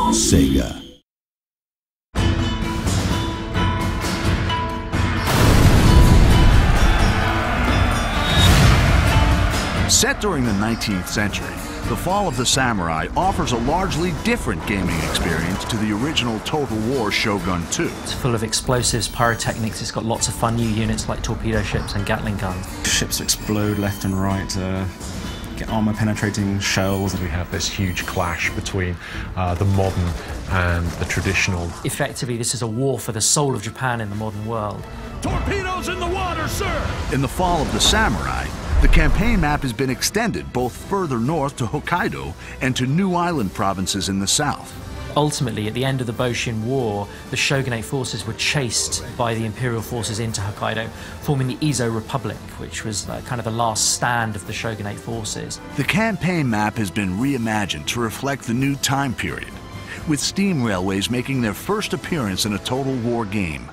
Sega. Set during the 19th century, The Fall of the Samurai offers a largely different gaming experience to the original Total War Shogun 2. It's full of explosives, pyrotechnics, it's got lots of fun new units like torpedo ships and Gatling guns. Ships explode left and right, get armor-penetrating shells. We have this huge clash between the modern and the traditional. Effectively, this is a war for the soul of Japan in the modern world. Torpedoes in the water, sir! In The Fall of the Samurai, the campaign map has been extended both further north to Hokkaido and to new island provinces in the south. Ultimately, at the end of the Boshin War, the shogunate forces were chased by the imperial forces into Hokkaido, forming the Izo Republic, which was kind of the last stand of the shogunate forces. The campaign map has been reimagined to reflect the new time period, with steam railways making their first appearance in a Total War game.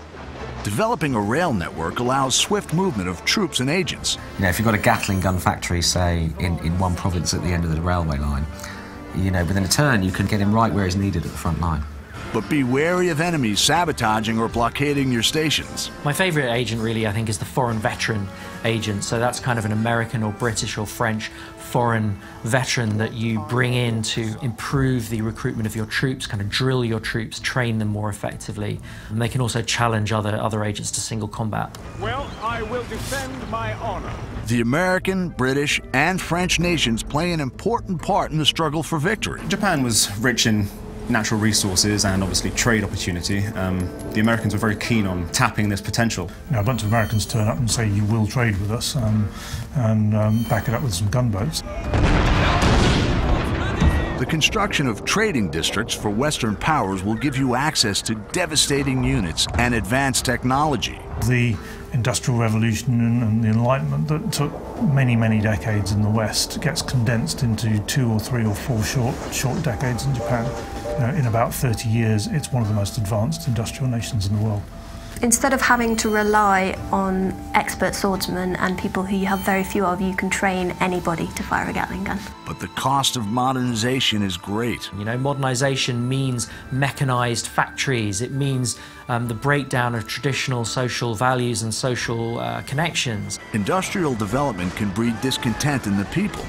Developing a rail network allows swift movement of troops and agents. You know, if you've got a Gatling gun factory, say, in one province at the end of the railway line, you know, within a turn, you can get him right where he's needed at the front line. But be wary of enemies sabotaging or blockading your stations. My favourite agent, really, I think, is the foreign veteran agent. So that's kind of an American or British or French foreign veteran that you bring in to improve the recruitment of your troops, kind of drill your troops, train them more effectively. And they can also challenge other agents to single combat. Well, I will defend my honor. The American, British, and French nations play an important part in the struggle for victory. Japan was rich in natural resources and obviously trade opportunity. The Americans were very keen on tapping this potential. You know, a bunch of Americans turn up and say, you will trade with us, and back it up with some gunboats. The construction of trading districts for Western powers will give you access to devastating units and advanced technology. The Industrial Revolution and the Enlightenment that took many, many decades in the West gets condensed into 2 or 3 or 4 short decades in Japan. You know, in about 30 years, it's one of the most advanced industrial nations in the world. Instead of having to rely on expert swordsmen and people who you have very few of, you can train anybody to fire a Gatling gun. But the cost of modernization is great. You know, modernization means mechanized factories. It means the breakdown of traditional social values and social connections. Industrial development can breed discontent in the people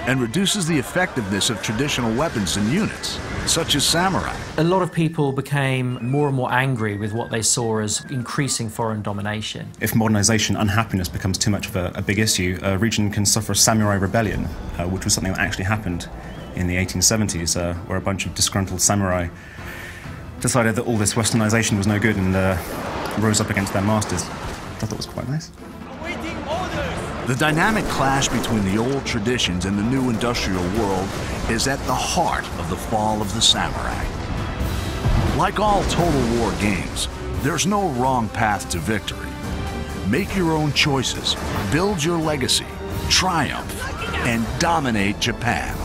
and reduces the effectiveness of traditional weapons and units, such as samurai. A lot of people became more and more angry with what they saw as increasing foreign domination. If modernization, unhappiness becomes too much of a big issue, a region can suffer a samurai rebellion, which was something that actually happened in the 1870s, where a bunch of disgruntled samurai decided that all this westernization was no good and rose up against their masters. I thought it was quite nice. The dynamic clash between the old traditions and the new industrial world is at the heart of the Fall of the Samurai. Like all Total War games, there's no wrong path to victory. Make your own choices, build your legacy, triumph, and dominate Japan.